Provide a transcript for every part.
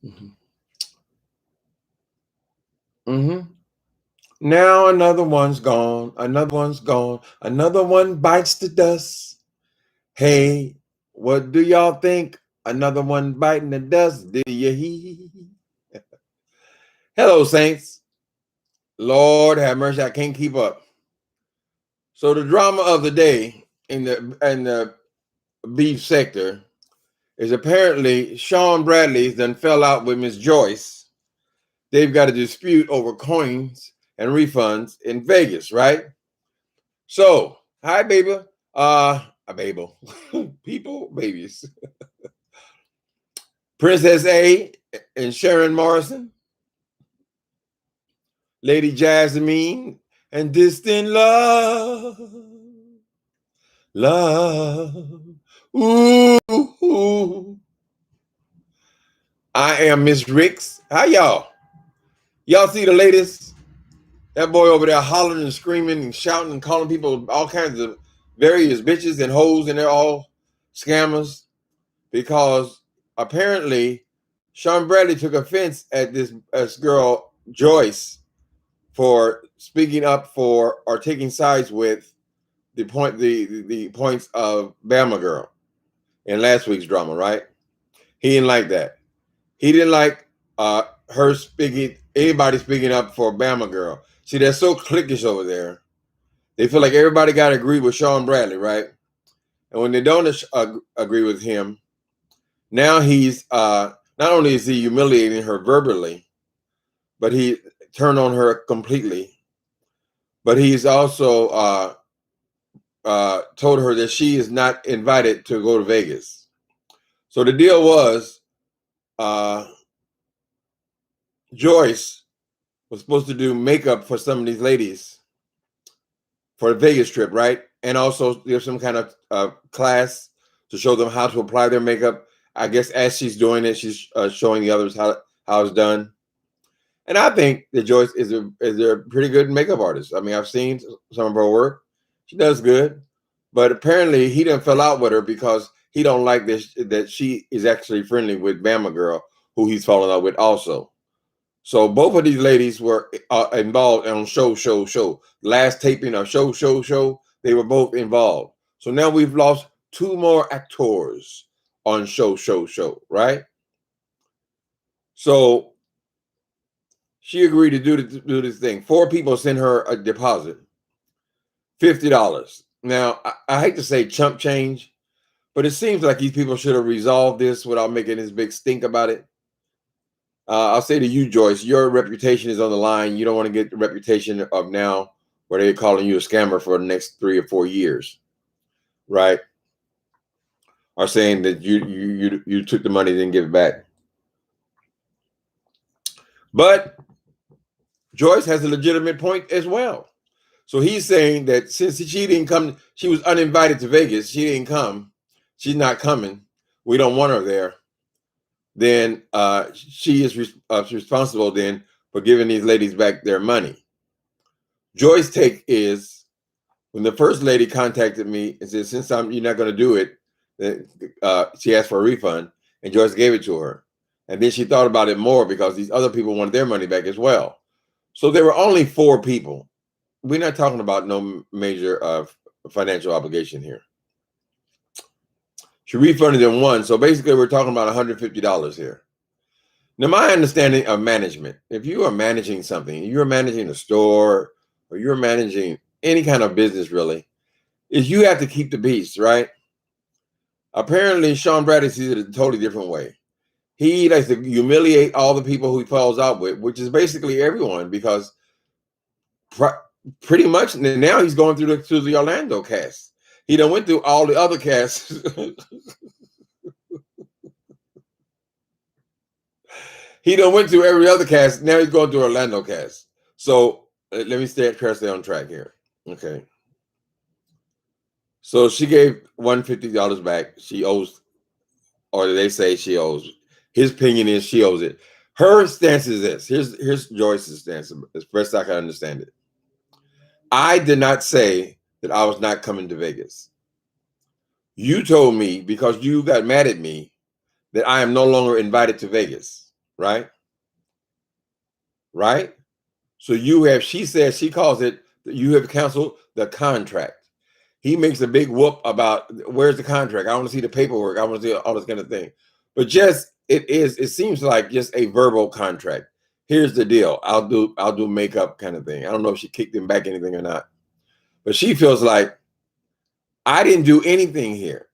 Mm-hmm. Mm-hmm. Now another one's gone. Another one's gone. Another one bites the dust. Hey, what do y'all think? Another one biting the dust. Do you hear? Hello, saints. Lord have mercy, I can't keep up. So the drama of the day in the beef sector is apparently Sean Bradley's done fell out with Miss Joyce. They've got a dispute over coins and refunds in Vegas, right? So, hi, baby. Babel. People, babies. Princess A and Sharon Morrison, Lady Jasmine, and Distant Love. Love. Ooh, ooh. I am Miss Ricks. Hi, y'all. Y'all see the latest? That boy over there hollering and screaming and shouting and calling people all kinds of various bitches and hoes, and they're all scammers because apparently Sean Bradley took offense at this girl Joyce for speaking up for or taking sides with the points of Bama Girl in last week's drama, right? He didn't like that. He didn't like her speaking, anybody speaking up for Bama Girl. See, they're so cliquish over there. They feel like everybody got to agree with Sean Bradley, right? And when they don't agree with him, now he's not only is he humiliating her verbally, but he turned on her completely. But he's also told her that she is not invited to go to Vegas. So the deal was uh, Joyce was supposed to do makeup for some of these ladies for the Vegas trip, right? And also give some kind of class to show them how to apply their makeup. I guess as she's doing it, she's showing the others how it's done. And I think that Joyce is a pretty good makeup artist. I mean, I've seen some of her work. She does good. But apparently he didn't fell out with her because he don't like this that she is actually friendly with Bama Girl, who he's falling out with also. So both of these ladies were involved on show. Last taping of show. They were both involved. So now we've lost two more actors on show, right? So she agreed to do this thing. Four people sent her a deposit, $50. Now I hate to say chump change, but it seems like these people should have resolved this without making this big stink about it. I'll say to you, Joyce, your reputation is on the line. You don't want to get the reputation of now where they're calling you a scammer for the next 3 or 4 years, right? Or saying that you took the money, didn't give it back. But Joyce has a legitimate point as well. So he's saying that since she didn't come, she was uninvited to Vegas. She didn't come. She's not coming. We don't want her there. Then she is responsible then for giving these ladies back their money. Joy's take is when the first lady contacted me and said, since you're not going to do it, she asked for a refund, and Joyce gave it to her. And then she thought about it more because these other people wanted their money back as well. So there were only four people. We're not talking about no major financial obligation here. She refunded them one. So basically, we're talking about $150 here. Now, my understanding of management, if you are managing something, you're managing a store or you're managing any kind of business really, is you have to keep the peace, right? Apparently, Sean Bradley sees it a totally different way. He likes to humiliate all the people who he falls out with, which is basically everyone, because pretty much now he's going through the Orlando cast. He done went through all the other casts. He done went through every other cast. Now he's going through Orlando cast. So let me try to stay on track here. Okay. So she gave $150 back. She owes, or they say she owes. His opinion is she owes it. Her stance is this. Here's Joyce's stance, as best I can understand it. I did not say that I was not coming to Vegas. You told me because you got mad at me that I am no longer invited to Vegas. right? Right? So you have, she says, she calls it, you have canceled the contract. He makes a big whoop about where's the contract? I want to see the paperwork. I want to see all this kind of thing. But just it seems like just a verbal contract. Here's the deal. I'll do makeup kind of thing. I don't know if she kicked him back anything or not. But she feels like I didn't do anything here.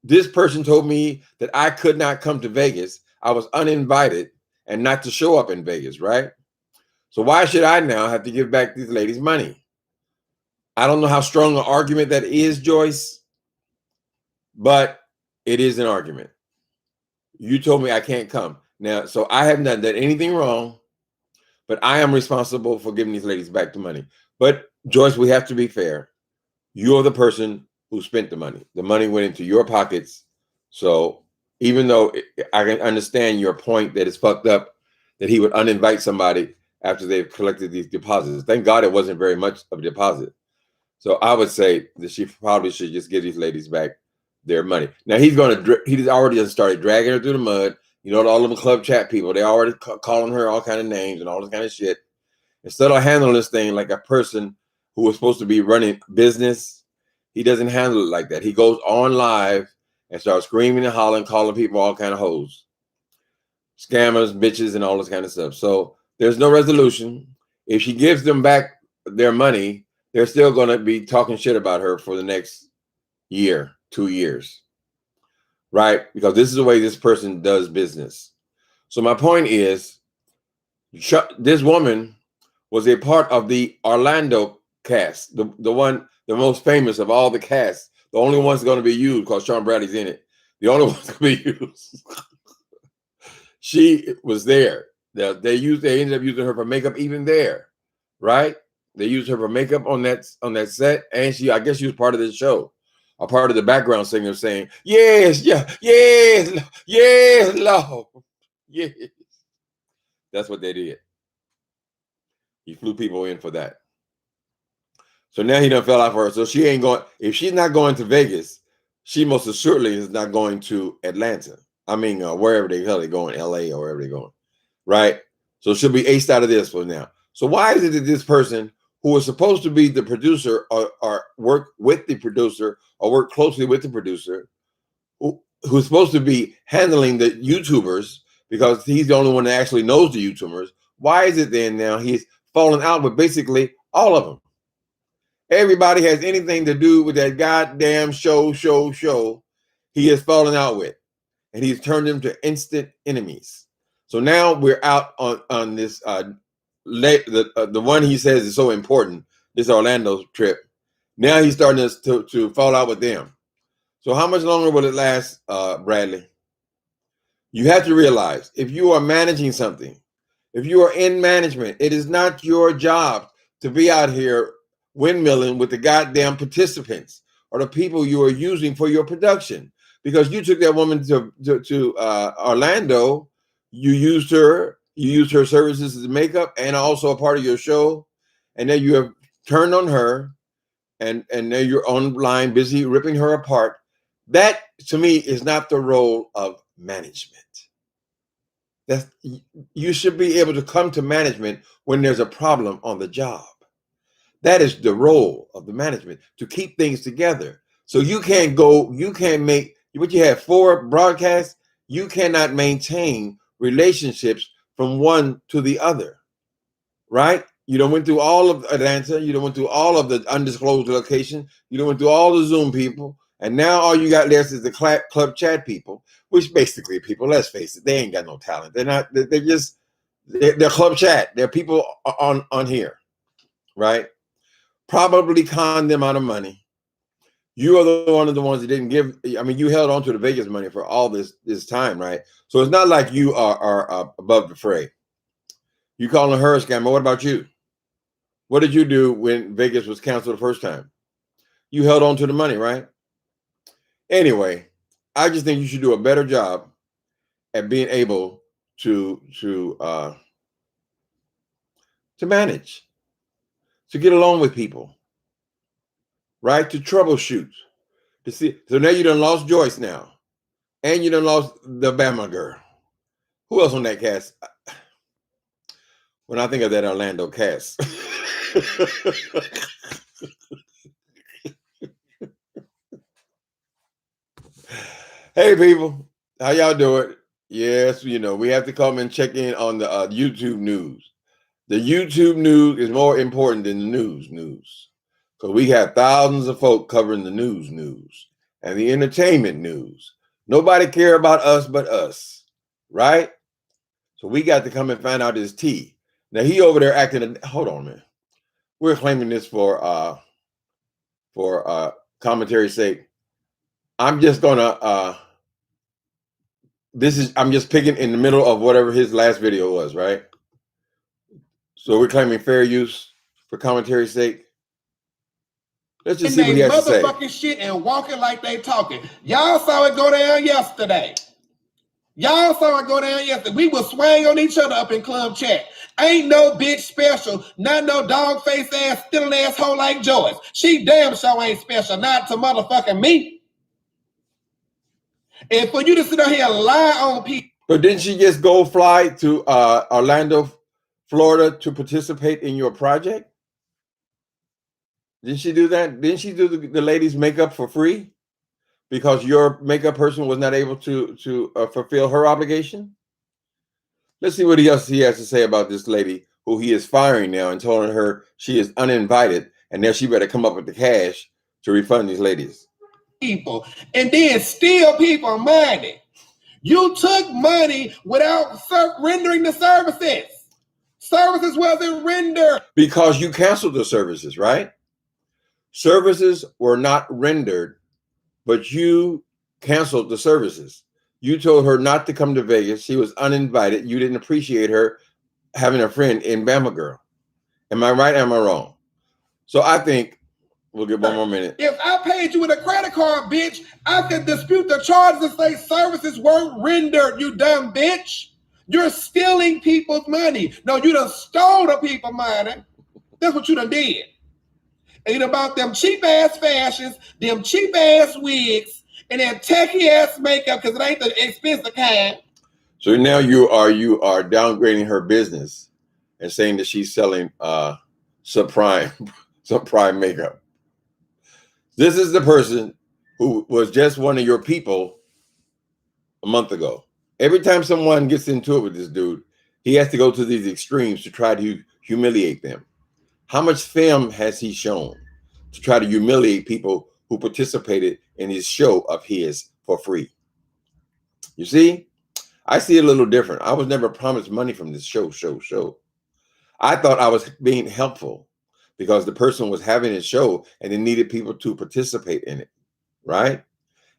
This person told me that I could not come to Vegas. I was uninvited and not to show up in Vegas, right? So why should I now have to give back these ladies money? I don't know how strong an argument that is, Joyce, but it is an argument. You told me I can't come. Now, so I have not done anything wrong, but I am responsible for giving these ladies back the money. But Joyce, we have to be fair. You're the person who spent the money. The money went into your pockets. So even though I can understand your point that it's fucked up that he would uninvite somebody after they've collected these deposits. Thank God it wasn't very much of a deposit. So I would say that she probably should just give these ladies back their money. Now he's already started dragging her through the mud. You know, all of the club chat people, they already calling her all kind of names and all this kind of shit. Instead of handling this thing like a person who was supposed to be running business, he doesn't handle it like that. He goes on live and starts screaming and hollering, calling people all kind of hoes, scammers, bitches, and all this kind of stuff. So there's no resolution. If she gives them back their money, they're still going to be talking shit about her for the next year, 2 years, right? Because this is the way this person does business. So my point is, this woman was a part of the Orlando cast, the most famous of all the casts. The only one's going to be used because Sean Bradley's in it. The only one's going to be used. She was there. They ended up using her for makeup even there, right? They used her for makeup on that set, and I guess she was part of this show, a part of the background singer saying, "Yes, yeah, yes, yes, Lord, yes." That's what they did. He flew people in for that. So now he done fell out for her. So she ain't going. If she's not going to Vegas, she most assuredly is not going to Atlanta. I mean, wherever the hell they're going, LA or wherever they're going, right? So she'll be aced out of this for now. So why is it that this person who was supposed to be the producer or work with the producer or work closely with the producer, who's supposed to be handling the YouTubers because he's the only one that actually knows the YouTubers, why is it then now he's falling out with basically all of them? Everybody has anything to do with that goddamn show, he has fallen out with. And he's turned them to instant enemies. So now we're out on this, the one he says is so important, this Orlando trip. Now he's starting to fall out with them. So how much longer will it last, Bradley? You have to realize, if you are managing something, if you are in management, it is not your job to be out here windmilling with the goddamn participants or the people you are using for your production. Because you took that woman to Orlando, you used her services as makeup and also a part of your show, and then you have turned on her, and now you're online busy ripping her apart. That to me is not the role of management. You should be able to come to management when there's a problem on the job. That is the role of the management, to keep things together. So you can't make, what you have 4 broadcasts, you cannot maintain relationships from one to the other, right? You done went through all of Atlanta, you done went through all of the undisclosed location, you done went through all the Zoom people, and now all you got left is the club chat people, which basically people, let's face it, they ain't got no talent. They're club chat. They're people on here, right? Probably conned them out of money. You are one of the ones that didn't give. I mean, you held on to the Vegas money for all this time, right? So it's not like you are above the fray. You calling her a scammer. What about you? What did you do when Vegas was canceled the first time? You held on to the money, right? Anyway, I just think you should do a better job at being able to manage, to get along with people, right? To troubleshoot, to see. So now you done lost Joyce now, and you done lost the Bama girl. Who else on that cast? When I think of that Orlando cast. Hey people, how y'all doing? Yes, you know, we have to come and check in on the YouTube news. The YouTube news is more important than the news. Because we have thousands of folk covering the news and the entertainment news. Nobody care about us but us, right? So we got to come and find out his tea. Now he over there acting, hold on, man. We're claiming this for commentary's sake. I'm just gonna I'm just picking in the middle of whatever his last video was, right? So we're claiming fair use for commentary's sake. Let's just see what he has to say. Motherfucking shit and walking like they talking. Y'all saw it go down yesterday. Y'all saw it go down yesterday. We will swing on each other up in club chat. Ain't no bitch special. Not no dog face ass, stealing asshole like Joyce. She damn sure ain't special. Not to motherfucking me. And for you to sit out here and lie on people. But didn't she just go fly to Orlando, Florida to participate in your project? Didn't she do that? Didn't she do the ladies' makeup for free? Because your makeup person was not able to fulfill her obligation? Let's see what else he has to say about this lady who he is firing now and telling her she is uninvited and now she better come up with the cash to refund these ladies. People and then steal people money. You took money without rendering the services. Services wasn't rendered. Because you canceled the services, right? Services were not rendered, but you canceled the services. You told her not to come to Vegas. She was uninvited. You didn't appreciate her having a friend in Bama Girl. Am I right? Am I wrong? So I think we'll get one more minute. If I paid you with a credit card, bitch, I could dispute the charges and say services weren't rendered, you dumb bitch. You're stealing people's money. No, you done stole the people's money. That's what you done did. Ain't about them cheap ass fashions, them cheap ass wigs, and that tacky ass makeup because it ain't the expensive kind. So now you are downgrading her business and saying that she's selling subprime makeup. This is the person who was just one of your people a month ago. Every time someone gets into it with this dude, he has to go to these extremes to try to humiliate them. How much film has he shown to try to humiliate people who participated in his show of his for free? You see, I see it a little different. I was never promised money from this show. I thought I was being helpful because the person was having a show and they needed people to participate in it, right?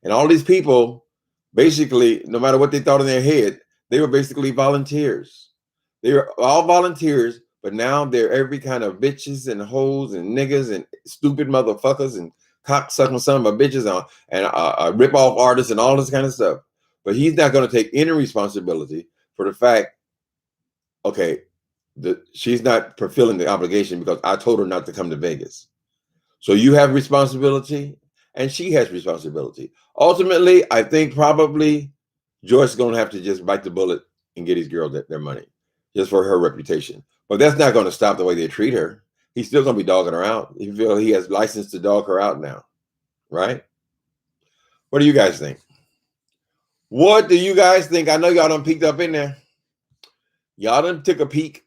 And all these people, basically, no matter what they thought in their head, they were basically volunteers. They were all volunteers, but now they're every kind of bitches and hoes and niggas and stupid motherfuckers and cocksucking son of a bitches and rip-off artists and all this kind of stuff. But he's not going to take any responsibility for the fact, okay, she's not fulfilling the obligation because I told her not to come to Vegas. So you have responsibility and she has responsibility. Ultimately, I think probably Joyce is going to have to just bite the bullet and get these girls their money just for her reputation. But that's not going to stop the way they treat her. He's still going to be dogging her out. He feels he has license to dog her out now, right? What do you guys think? What do you guys think? I know y'all done peeked up in there. Y'all done took a peek.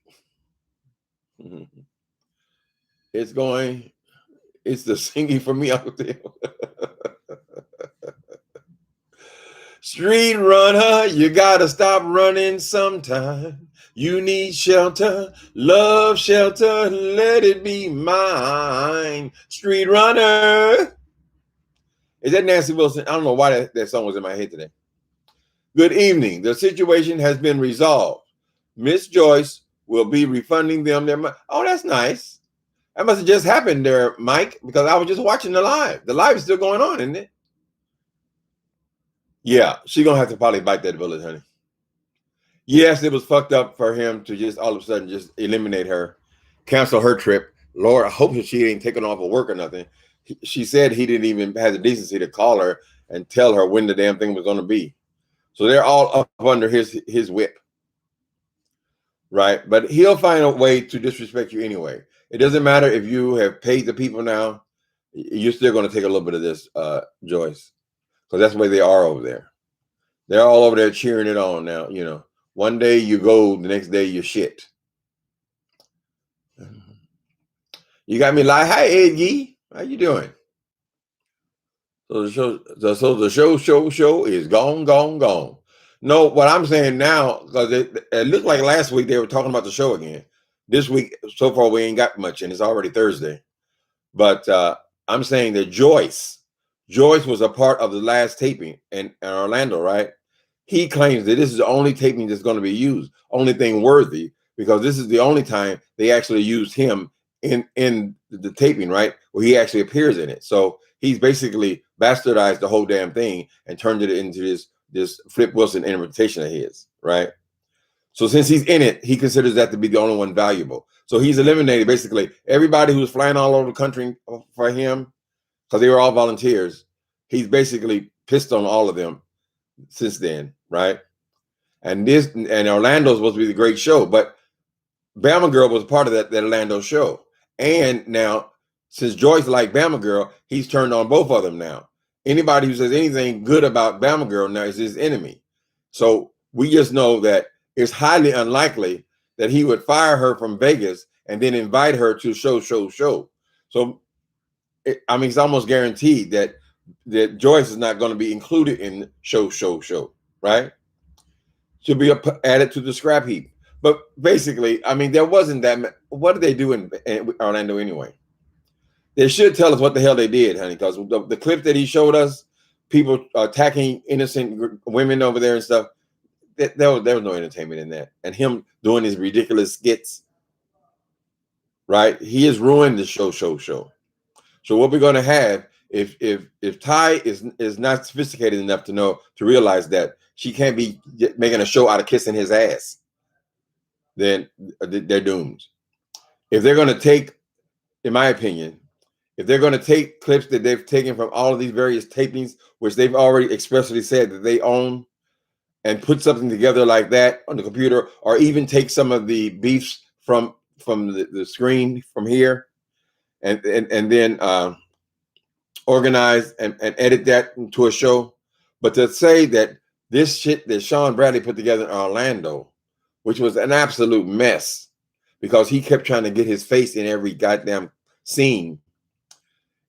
It's the singing for me out there. Street runner, you gotta stop running sometime. You need shelter, love shelter, let it be mine. Street runner. Is that Nancy Wilson? I don't know why that song was in my head today. Good evening. The situation has been resolved. Miss Joyce will be refunding them their money. Oh, that's nice. That must have just happened there, Mike, because I was just watching the live. The live is still going on, isn't it? Yeah, she's going to have to probably bite that bullet, honey. Yes, it was fucked up for him to just all of a sudden just eliminate her, cancel her trip. Lord, I hope that she ain't taken off of work or nothing. She said he didn't even have the decency to call her and tell her when the damn thing was going to be. So they're all up under his whip. right? But he'll find a way to disrespect you anyway. It doesn't matter if you have paid the people now. You're still going to take a little bit of this, Joyce, because that's the way they are over there. They're all over there cheering it on now. You know, one day you go, the next day you shit. You got me like, hi, Ed Yee. How you doing? So the show is gone. No, what I'm saying now, because it looked like last week they were talking about the show again. This week, so far, we ain't got much, and it's already Thursday. But I'm saying that Joyce was a part of the last taping in Orlando, right? He claims that this is the only taping that's going to be used, only thing worthy, because this is the only time they actually used him in the taping, right? Where he actually appears in it. So he's basically bastardized the whole damn thing and turned it into this Flip Wilson interpretation of his, right? So since he's in it, he considers that to be the only one valuable. So he's eliminated basically everybody who's flying all over the country for him, because they were all volunteers. He's basically pissed on all of them since then, right? And Orlando's supposed to be the great show, but Bama Girl was part of that Orlando show. And now, since Joyce liked Bama Girl, he's turned on both of them now. Anybody who says anything good about Bama Girl now is his enemy. So we just know that it's highly unlikely that he would fire her from Vegas and then invite her to show. So, it's almost guaranteed that Joyce is not going to be included in show, right? She'll be added to the scrap heap. But basically, there wasn't that. What did they do in Orlando anyway? They should tell us what the hell they did, honey, because the clip that he showed us, people attacking innocent women over there and stuff, there was no entertainment in that. And him doing his ridiculous skits, right? He has ruined the show. So what we're going to have, if Ty is not sophisticated enough to realize that she can't be making a show out of kissing his ass, then they're doomed. If they're going to take, in my opinion, if they're going to take clips that they've taken from all of these various tapings, which they've already expressly said that they own, and put something together like that on the computer, or even take some of the beefs from the screen from here, and then organize and edit that into a show. But to say that this shit that Sean Bradley put together in Orlando, which was an absolute mess, because he kept trying to get his face in every goddamn scene.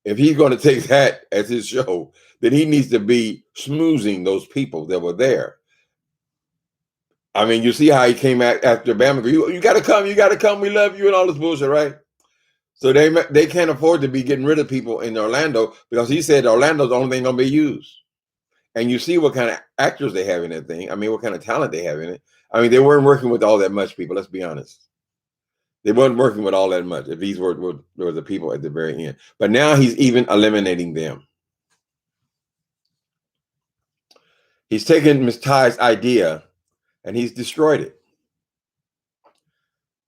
If he's going to take that as his show, then he needs to be schmoozing those people that were there. You see how he came after Bama. You got to come. We love you and all this bullshit, right? So they can't afford to be getting rid of people in Orlando, because he said Orlando's the only thing going to be used. And you see what kind of actors they have in that thing. What kind of talent they have in it. They weren't working with all that much people. Let's be honest. They weren't working with all that much. If these were the people at the very end. But now he's even eliminating them. He's taken Miss Ty's idea and he's destroyed it.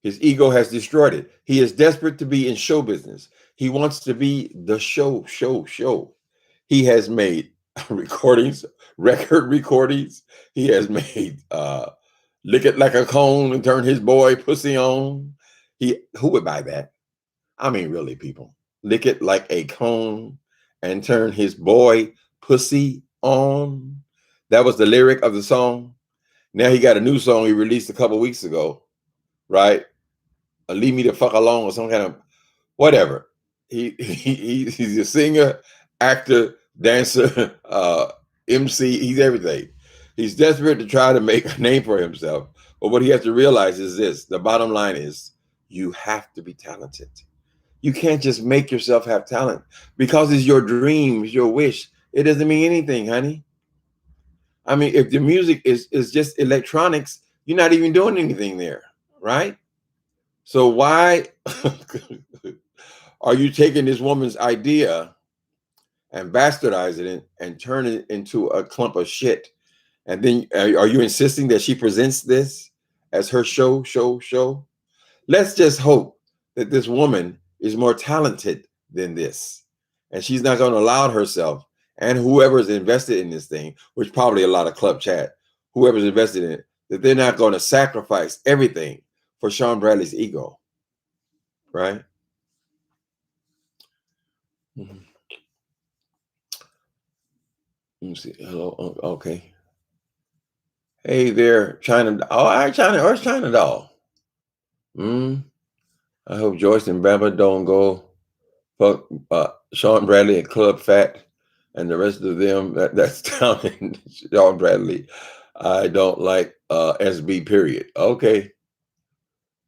His ego has destroyed it. He is desperate to be in show business. He wants to be the show. He has made record recordings. He has made lick it like a cone and turn his boy pussy on. Who would buy that? Really, people. Lick it like a cone and turn his boy pussy on. That was the lyric of the song. Now he got a new song he released a couple weeks ago, right? Leave me the fuck alone, or some kind of whatever. He's a singer, actor, dancer, MC. He's everything. He's desperate to try to make a name for himself. But what he has to realize is this. The bottom line is, you have to be talented. You can't just make yourself have talent because it's your dream, it's your wish. It doesn't mean anything, honey. If the music is just electronics, you're not even doing anything there, right? So why are you taking this woman's idea and bastardizing it and turning it into a clump of shit? And then are you insisting that she presents this as her show? Let's just hope that this woman is more talented than this. And she's not going to allow herself, and whoever's invested in this thing, which probably a lot of club chat, whoever's invested in it, that they're not going to sacrifice everything for Sean Bradley's ego, right? Mm-hmm. Let me see. Hello. Okay. Hey there, China. Oh, hi, China. Where's China Doll? I hope Joyce and Bama don't go fuck Sean Bradley and Club Fat and the rest of them that's down in Sean Bradley. I don't like SB, period. Okay.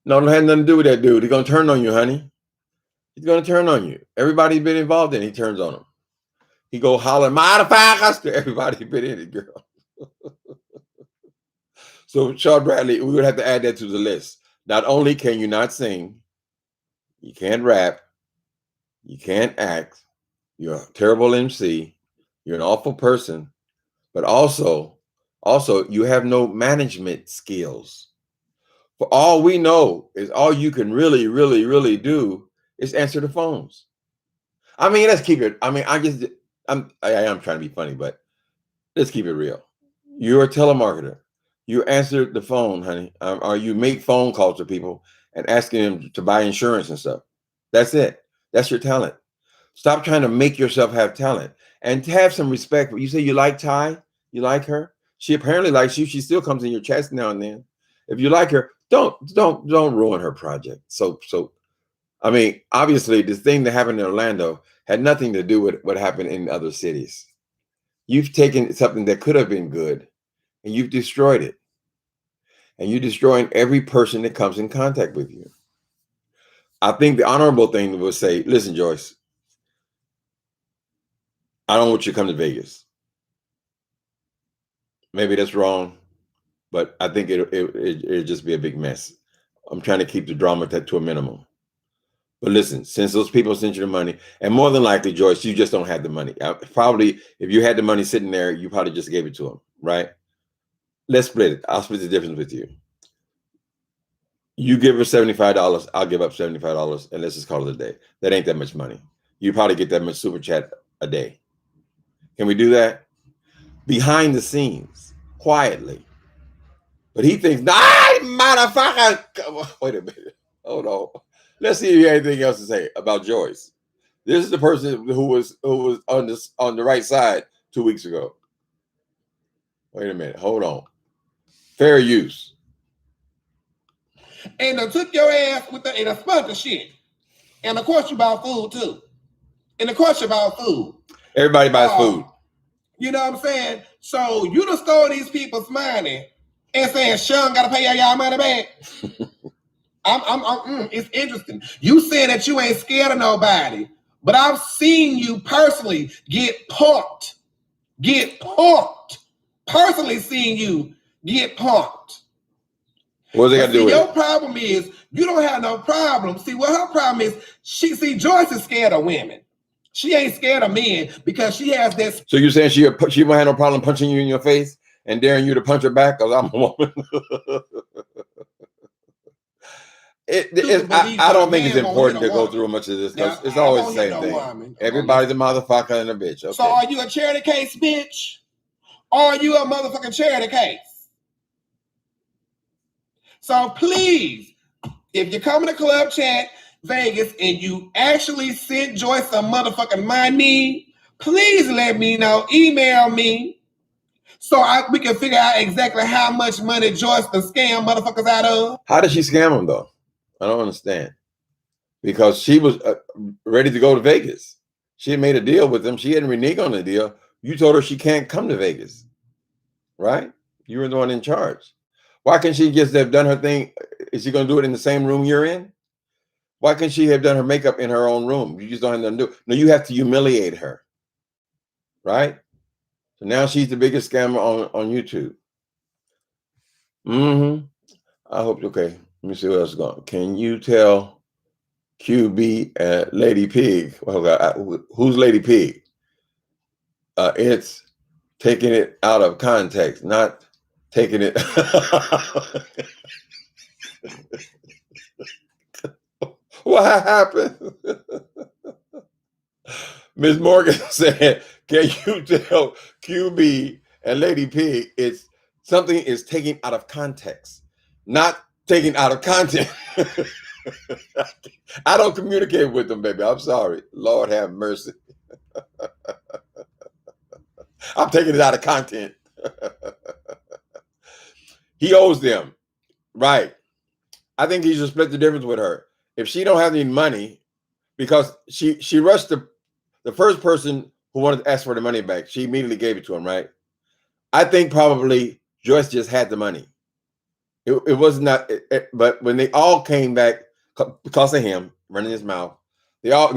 No, it had nothing to do with that dude. He's going to turn on you, honey. He's going to turn on you. Everybody's been involved in it. He turns on them. He go holler, motherfuckers, to everybody been in it, girl. So Sean Bradley, we would have to add that to the list. Not only can you not sing, you can't rap, you can't act, you're a terrible MC, you're an awful person, but also you have no management skills. For all we know is all you can really, really, really do is answer the phones. I mean, let's keep it. I mean, I am trying to be funny, but let's keep it real. You're a telemarketer. You answer the phone, honey, or you make phone calls to people and asking them to buy insurance and stuff. That's it. That's your talent. Stop trying to make yourself have talent and have some respect. You say you like Ty, you like her. She apparently likes you. She still comes in your chest now and then. If you like her, don't ruin her project. So I mean, obviously, this thing that happened in Orlando had nothing to do with what happened in other cities. You've taken something that could have been good and you've destroyed it. And you're destroying every person that comes in contact with you. I think the honorable thing was say, listen, Joyce, I don't want you to come to Vegas. Maybe that's wrong, but I think it'll just be a big mess. I'm trying to keep the drama to a minimum. But listen, since those people sent you the money, and more than likely, Joyce, you just don't have the money. Probably, if you had the money sitting there, you probably just gave it to them, right? Let's split it. I'll split the difference with you. You give her $75, I'll give up $75, and let's just call it a day. That ain't that much money. You probably get that much super chat a day. Can we do that? Behind the scenes, quietly. But he thinks, nah, motherfucker. Wait a minute. Hold on. Let's see if you have anything else to say about Joyce. This is the person who was on the right side 2 weeks ago. Wait a minute. Hold on. Fair use. And they took your ass in a sponsorship. And of course you bought food too. And of course you bought food. Everybody buys food. You know what I'm saying? So you done stole these people's money and saying Sean gotta pay y'all money back. It's interesting. You saying that you ain't scared of nobody, but I've seen you personally get punked. Personally seen you get punked. What they got to do with your problem is you don't have no problem. See, what her problem is, Joyce is scared of women. She ain't scared of men because she has this. So you're saying she won't have no problem punching you in your face and daring you to punch her back because I'm a woman? I don't think it's important to go through much of this because it's always the same thing. Everybody's a motherfucker and a bitch. Okay. So are you a charity case, bitch? Or are you a motherfucking charity case? So please, if you're coming to Club Chat Vegas and you actually sent Joyce some motherfucking money, please let me know. Email me so we can figure out exactly how much money Joyce can scam motherfuckers out of. How did she scam them though? I don't understand. Because she was ready to go to Vegas. She had made a deal with them. She hadn't reneged on the deal. You told her she can't come to Vegas, right? You were the one in charge. Why can't she just have done her thing? Is she going to do it in the same room you're in? Why can't she have done her makeup in her own room? You just don't have nothing to do. No, you have to humiliate her, right? So now she's the biggest scammer on YouTube. I hope, okay. Let me see what else is going. Can you tell QB Lady Pig? Well, who's Lady Pig? It's taking it out of context, not taking it. What happened? Ms. Morgan said, can you tell QB and Lady Pig it's something is taken out of context, not taken out of content. I don't communicate with them, baby. I'm sorry. Lord have mercy. I'm taking it out of content. He owes them. Right. I think he should split the difference with her. If she don't have any money, because she rushed the first person who wanted to ask for the money back, she immediately gave it to him, right? I think probably Joyce just had the money. It was not, but when they all came back because of him running his mouth, they all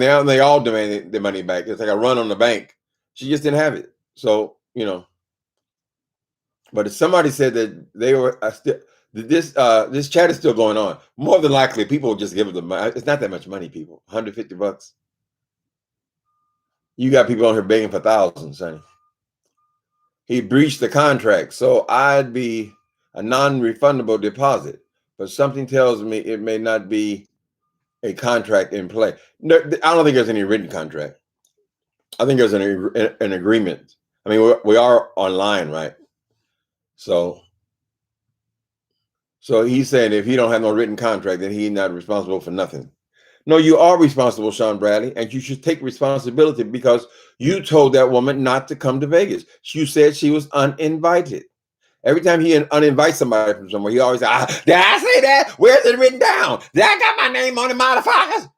demanded the money back. It's like a run on the bank. She just didn't have it. So, you know, but if somebody said that they were still, this chat is still going on, more than likely people will just give it the money. It's not that much money, people. $150. You got people on here begging for thousands, honey. He breached the contract, so I'd be a non-refundable deposit, but something tells me it may not be a contract in play. No, I don't think there's any written contract. I think there's an agreement. I mean, we are online, right? So he's saying if he don't have no written contract, then he's not responsible for nothing. No, you are responsible, Sean Bradley, and you should take responsibility because you told that woman not to come to Vegas. You said she was uninvited. Every time he uninvites somebody from somewhere, he always says, did I say that? Where's it written down? Did I got my name on the motherfuckers?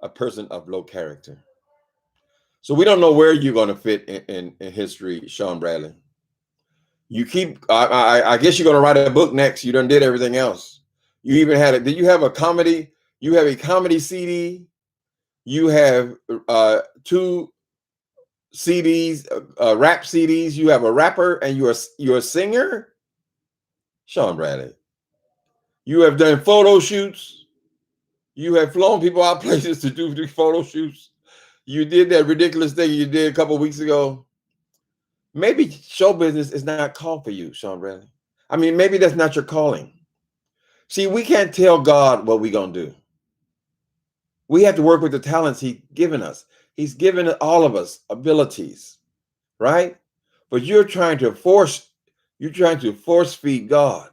A person of low character. So we don't know where you're going to fit in history, Sean Bradley. You keep, I guess you're going to write a book next. You done did everything else. You even had did you have a comedy? You have a comedy CD. You have 2 CDs, rap CDs. You have a rapper and you're a singer. Sean Bradley. You have done photo shoots. You have flown people out places to do photo shoots. You did that ridiculous thing you did a couple of weeks ago. Maybe show business is not called for you, Sean Bradley. I mean, maybe that's not your calling. See, we can't tell God what we're going to do. We have to work with the talents he's given us. He's given all of us abilities, right? But you're trying to force feed God.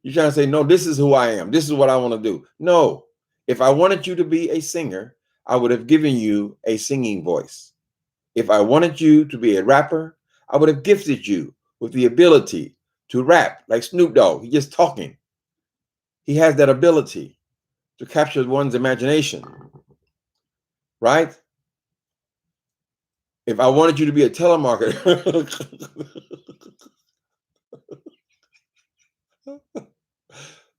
You're trying to say, no, this is who I am. This is what I want to do. No, if I wanted you to be a singer, I would have given you a singing voice. If I wanted you to be a rapper, I would have gifted you with the ability to rap like Snoop Dogg. He's just talking. He has that ability to capture one's imagination, right? If I wanted you to be a telemarketer,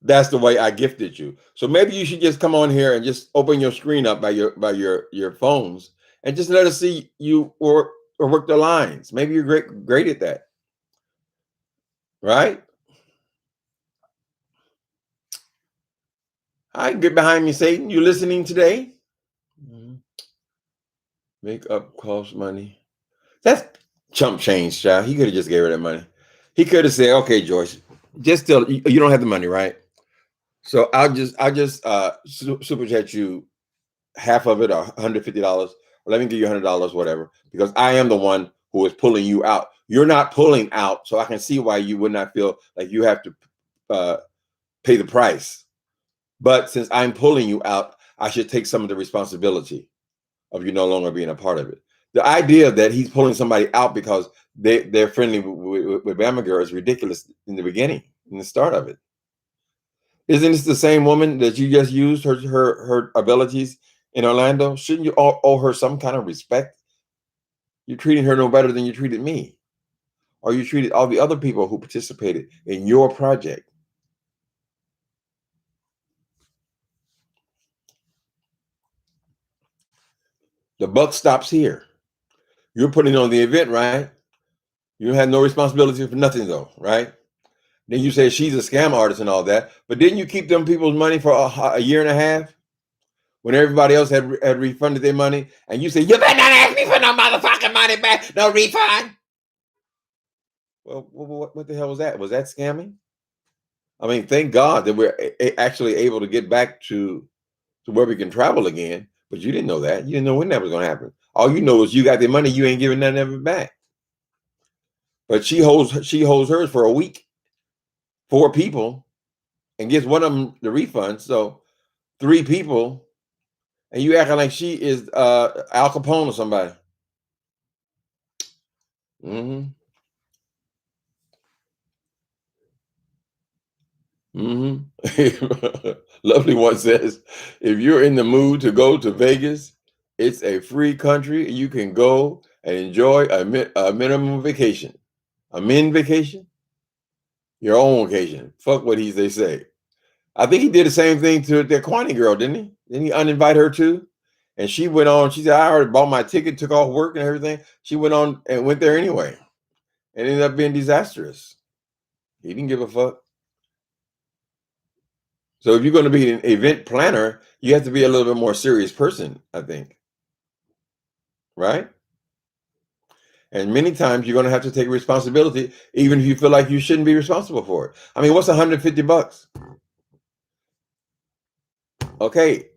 that's the way I gifted you. So maybe you should just come on here and just open your screen up by your phones and just let us see you or work the lines. Maybe you're great at that, right? Hi, get behind me, Satan. You listening today? Makeup costs money. That's chump change, child. He could have just gave her that money. He could have said, "Okay, Joyce, just still you don't have the money, right? So I'll just super chat you half of it, or $150, or let me give you $100, whatever, because I am the one who is pulling you out. You're not pulling out, so I can see why you would not feel like you have to pay the price. But since I'm pulling you out, I should take some of the responsibility of you no longer being a part of it. The idea that he's pulling somebody out because they're friendly with Bama Girl is ridiculous in the beginning, in the start of it. Isn't this the same woman that you just used her abilities in Orlando? Shouldn't you owe her some kind of respect? You're treating her no better than you treated me, or you treated all the other people who participated in your project. The buck stops here. You're putting on the event, right? You have no responsibility for nothing, though, right? Then you say she's a scam artist and all that, but didn't you keep them people's money for a year and a half when everybody else had refunded their money? And you say, you better not ask me for no motherfucking money back, no refund. Well, what the hell was that? Was that scamming? I mean, thank God that we're actually able to get back to where we can travel again, but you didn't know that. You didn't know when that was going to happen. All you know is you got the money, you ain't giving none of it back. But she holds hers for a week, 4 people, and gives one of them the refund. So 3 people, and you acting like she is Al Capone or somebody. Mm-hmm. Mm-hmm. Lovely one says, if you're in the mood to go to Vegas, it's a free country. You can go and enjoy a minimum vacation. A min vacation? Your own vacation. Fuck what they say. I think he did the same thing to the Kwani girl, didn't he? Didn't he uninvite her too? And she went on, she said, I already bought my ticket, took off work and everything. She went on and went there anyway. And ended up being disastrous. He didn't give a fuck. So if you're going to be an event planner, you have to be a little bit more serious person, I think. Right? And many times you're going to have to take responsibility, even if you feel like you shouldn't be responsible for it. I mean, what's $150? Okay,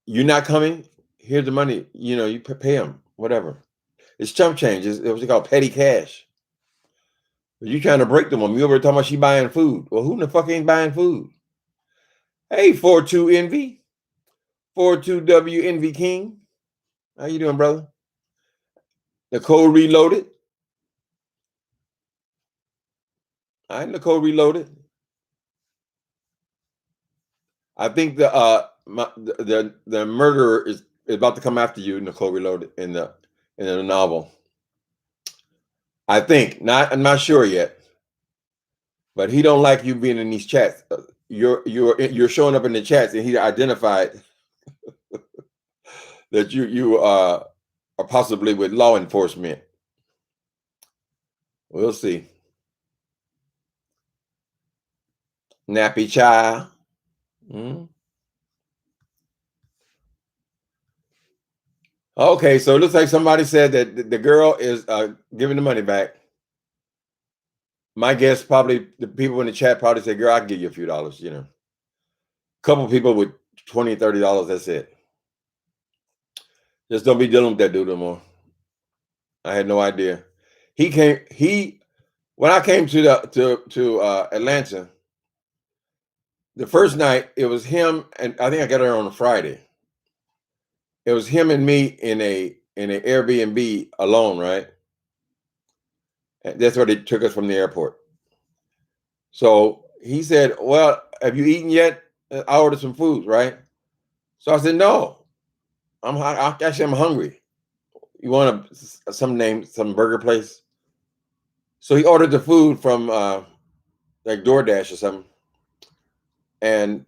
you're not coming. Here's the money. You know, you pay them, whatever. It's chump change. It's what you call petty cash. But you trying to break them. You over talking about she buying food. Well, who in the fuck ain't buying food? Hey, 42 Envy. 42W Envy King. How you doing, brother? Nicole Reloaded. All right, Nicole Reloaded. I think the murderer is about to come after you, Nicole Reloaded, in the novel. I think. I'm not sure yet. But he don't like you being in these chats. You're showing up in the chats, and he identified that you are possibly with law enforcement. We'll see. Nappy child. Okay, so it looks like somebody said that the girl is giving the money back. My guess, probably the people in the chat probably said, girl, I can give you a few dollars, you know. A couple people with $20, $30, that's it. Just don't be dealing with that dude no more. I had no idea. When I came to Atlanta, the first night, it was him, and I think I got there on a Friday. It was him and me in an Airbnb alone, right? And that's where they took us from the airport. So he said, well, have you eaten yet? I ordered some food, right? So I said, no. I'm hungry. You want some burger place? So he ordered the food from like DoorDash or something. And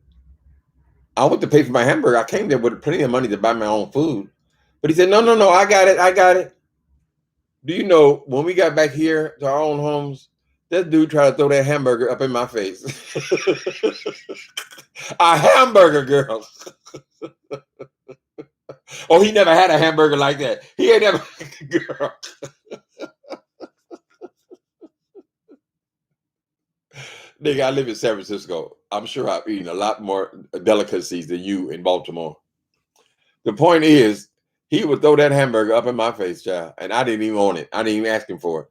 I went to pay for my hamburger. I came there with plenty of money to buy my own food. But he said, no, I got it. Do you know, when we got back here to our own homes, that dude tried to throw that hamburger up in my face. A hamburger, girl. Oh, he never had a hamburger like that. He ain't never, girl. Nigga, I live in San Francisco. I'm sure I've eaten a lot more delicacies than you in Baltimore. The point is, he would throw that hamburger up in my face, child, and I didn't even want it. I didn't even ask him for it.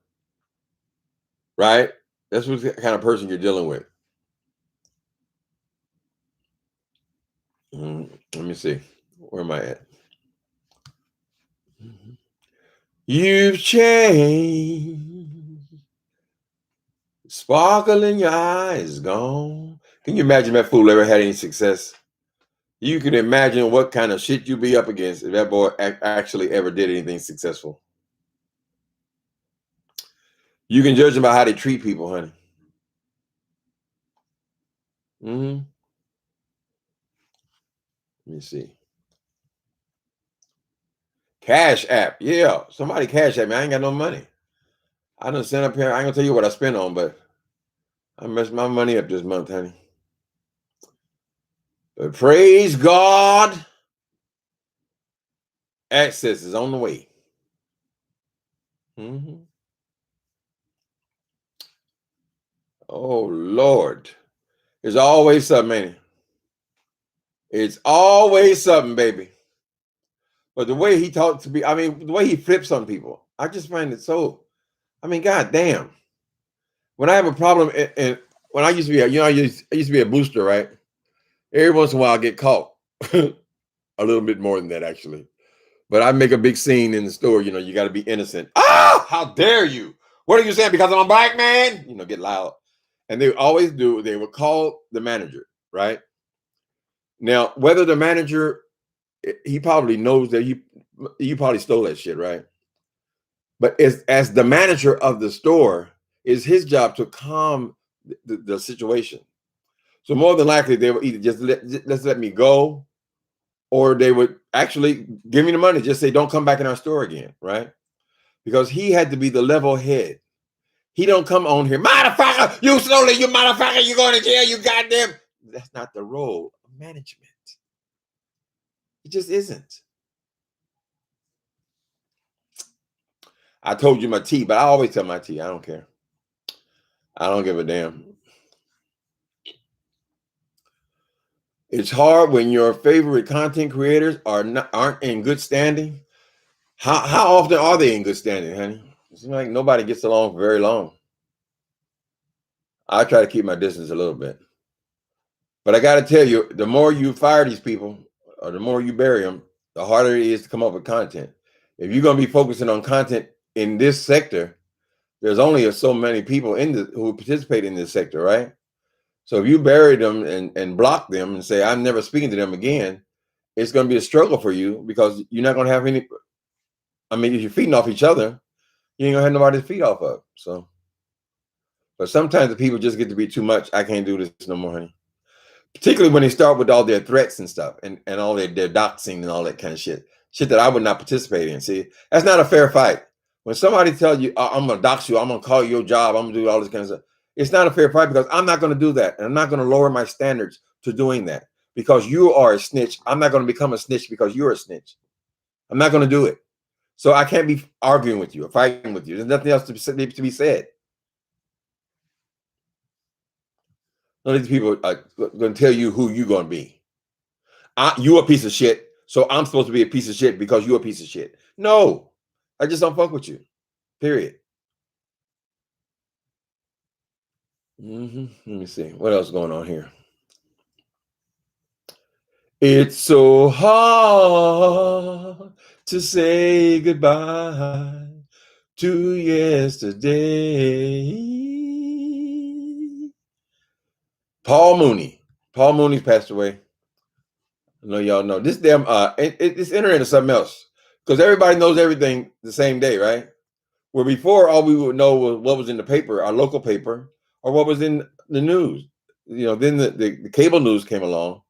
Right? That's what kind of person you're dealing with. Let me see. Where am I at? You've changed. Sparkle in your eyes gone. Can you imagine that fool ever had any success? You can imagine what kind of shit you'd be up against if that boy actually ever did anything successful. You can judge them by how they treat people, honey. Let me see. Cash App. Yeah. Somebody Cash App me. I ain't got no money. I done sent up here. I ain't gonna tell you what I spent on, but I messed my money up this month, honey. But praise God. Access is on the way. Oh, Lord. There's always something, ain't it? It's always something, baby. But the way he talked to me, I mean, the way he flips on people, I just find it so, I mean, God damn. when I have a problem, and when I used to be, I used to be a booster, right? Every once in a while, I get caught. A little bit more than that, actually. But I make a big scene in the store. You got to be innocent. Ah, how dare you? What are you saying? Because I'm a black man? Get loud. And they always do. They would call the manager, right? Now, whether the manager, he probably knows that you probably stole that shit, right? But as the manager of the store, it's his job to calm the situation. So more than likely, they would either just let me go, or they would actually give me the money. Just say, don't come back in our store again, right? Because he had to be the level head. He don't come on here, motherfucker, you stole it, you motherfucker, you going to jail, you goddamn. That's not the role of management. It just isn't. I told you my tea, but I always tell my tea. I don't care. I don't give a damn. It's hard when your favorite content creators aren't in good standing. How often are they in good standing, honey? It seems like nobody gets along for very long. I try to keep my distance a little bit. But I got to tell you, the more you fire these people, or the more you bury them, the harder it is to come up with content. If you're going to be focusing on content in this sector, there's only so many people who participate in this sector, right? So if you bury them and block them and say, I'm never speaking to them again, it's going to be a struggle for you, because you're not going to have any. I mean, if you're feeding off each other, you ain't going to have nobody to feed off of. So, but sometimes the people just get to be too much. I can't do this no more, honey. Particularly when they start with all their threats and stuff, and all their doxing and all that kind of shit that I would not participate in. See, that's not a fair fight. When somebody tells you, I'm going to dox you, I'm going to call your job, I'm going to do all this kind of stuff, it's not a fair fight, because I'm not going to do that. And I'm not going to lower my standards to doing that, because you are a snitch. I'm not going to become a snitch because you're a snitch. I'm not going to do it. So I can't be arguing with you or fighting with you. There's nothing else to be said. None of these people are going to tell you who you're going to be. You a piece of shit, so I'm supposed to be a piece of shit because you're a piece of shit. No, I just don't fuck with you. Period. Let me see. What else is going on here? It's so hard to say goodbye to yesterday. Paul Mooney. Paul Mooney's passed away. I know y'all know this damn this internet is something else, because everybody knows everything the same day, right? Where before, all we would know was what was in the paper, our local paper, or what was in the news. Then the cable news came along,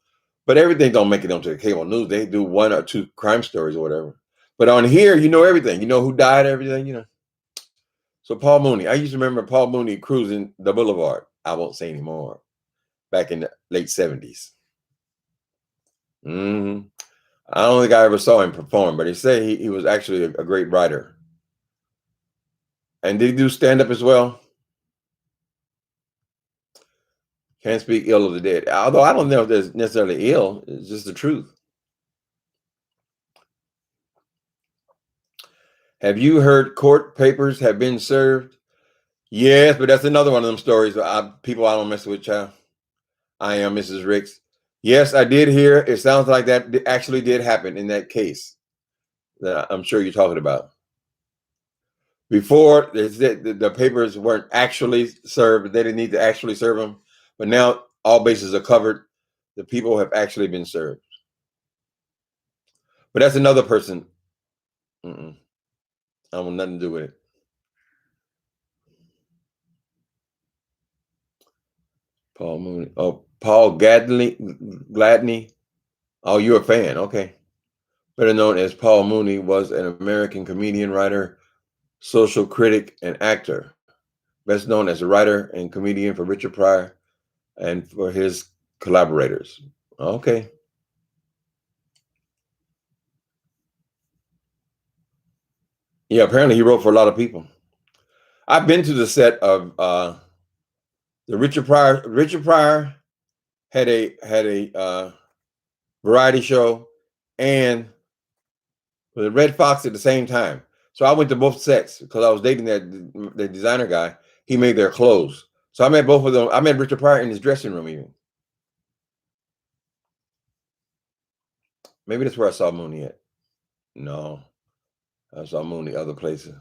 but everything don't make it onto the cable news. They do 1 or 2 crime stories or whatever. But on here, you know everything. You know who died, everything. So Paul Mooney, I used to remember Paul Mooney cruising the boulevard. I won't say anymore. Back in the late 70s. I don't think I ever saw him perform, but they say he was actually a great writer. And did he do stand-up as well? Can't speak ill of the dead. Although I don't know if there's necessarily ill. It's just the truth. Have you heard court papers have been served? Yes, but that's another one of them stories. People I don't mess with, child. I am Mrs. Ricks. Yes, I did hear. It sounds like that actually did happen in that case that I'm sure you're talking about. Before, the papers weren't actually served. They didn't need to actually serve them. But now all bases are covered. The people have actually been served. But that's another person. I want nothing to do with it. Paul Mooney. Oh, Paul Gladney. Oh, you're a fan. Okay. Better known as Paul Mooney, was an American comedian, writer, social critic, and actor. Best known as a writer and comedian for Richard Pryor and for his collaborators. Okay. Yeah, apparently he wrote for a lot of people. I've been to the set of the Richard Pryor. Richard Pryor had a variety show and the Red Fox at the same time. So I went to both sets because I was dating that designer guy, he made their clothes. So I met both of them. I met Richard Pryor in his dressing room even. Maybe that's where I saw Mooney at. No, I saw Mooney other places.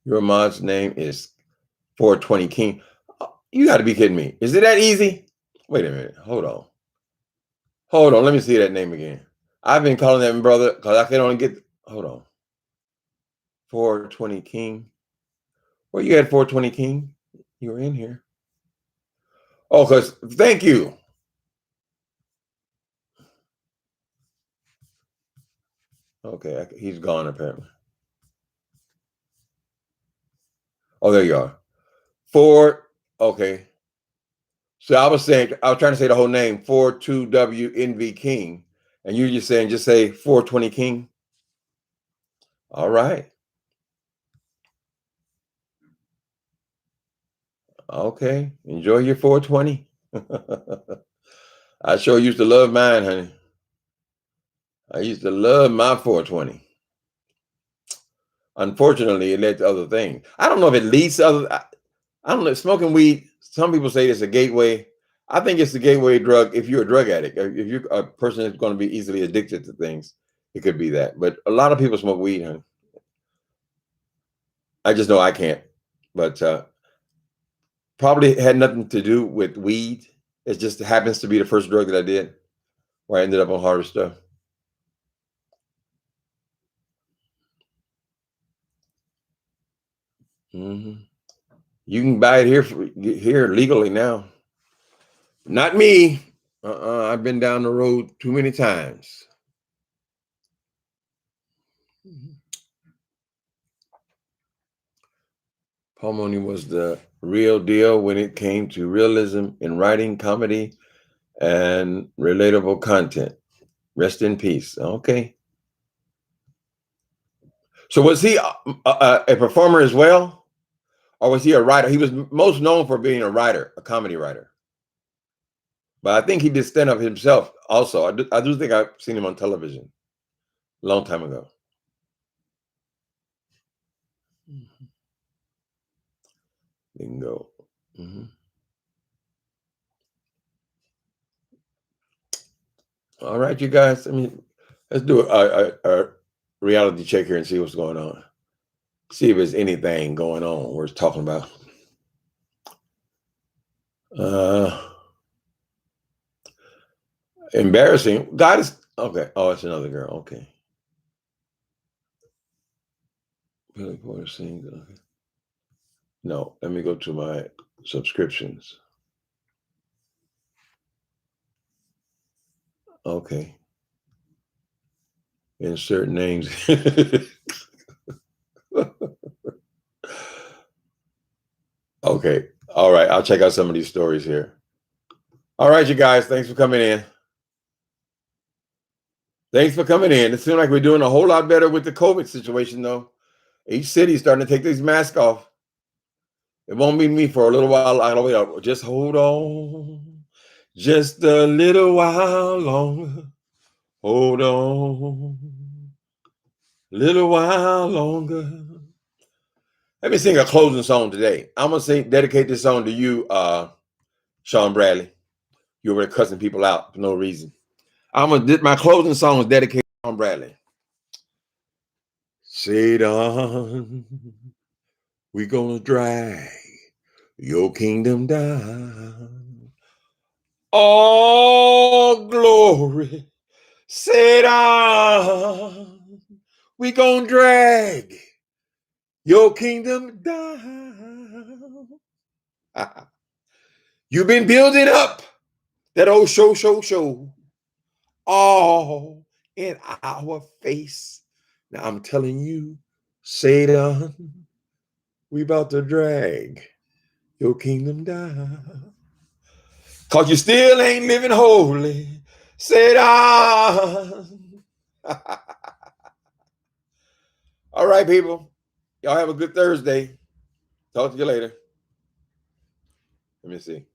Your mom's name is 420 King. You got to be kidding me. Is it that easy? Wait a minute. Hold on. Hold on. Let me see that name again. I've been calling that brother because I can only get. Hold on. 420 King. Where you at, 420 King? You were in here. Oh, because thank you. Okay, he's gone apparently. Oh, there you are. Okay. So I was trying to say the whole name, 42WNV King. And you're just saying, just say 420 King. All right. Okay. Enjoy your 420. I sure used to love mine, honey. I used to love my 420. Unfortunately, it led to other things. I don't know if it leads to other. I don't know. Smoking weed, some people say it's a gateway. I think it's the gateway drug if you're a drug addict. If you're a person that's going to be easily addicted to things, it could be that. But a lot of people smoke weed, honey. I just know I can't. But probably had nothing to do with weed. It just happens to be the first drug that I did, where I ended up on harder stuff. Mm-hmm. You can buy it here legally now. Not me. I've been down the road too many times. Paul Mooney was the real deal when it came to realism in writing, comedy, and relatable content. Rest in peace. Okay. So was he a performer as well? Or was he a writer? He was most known for being a writer, a comedy writer. But I think he did stand up himself also. I do think I've seen him on television a long time ago. Bingo. Mm-hmm. All right, you guys. I mean, let's do a reality check here and see what's going on. See if there's anything going on worth talking about. Embarrassing. God is okay. Oh, it's another girl. Okay. Billy Porter sings. Okay. No, let me go to my subscriptions. Okay. Insert names. Okay. All right. I'll check out some of these stories here. All right, you guys. Thanks for coming in. Thanks for coming in. It seems like we're doing a whole lot better with the COVID situation, though. Each city's starting to take these masks off. It won't be me for a little while. I'll wait up. Just hold on. Just a little while longer. Hold on. Little while longer. Let me sing a closing song today. I'm going to dedicate this song to you, Sean Bradley. You're already cussing people out for no reason. My closing song is dedicated to Sean Bradley. Satan, we gonna drag your kingdom down. All glory, Satan, we gonna drag your kingdom down. You've been building up that old show, all in our face. Now I'm telling you, Satan, we about to drag your kingdom down. Cause you still ain't living holy, Satan. All right, people. Y'all have a good Thursday. Talk to you later. Let me see.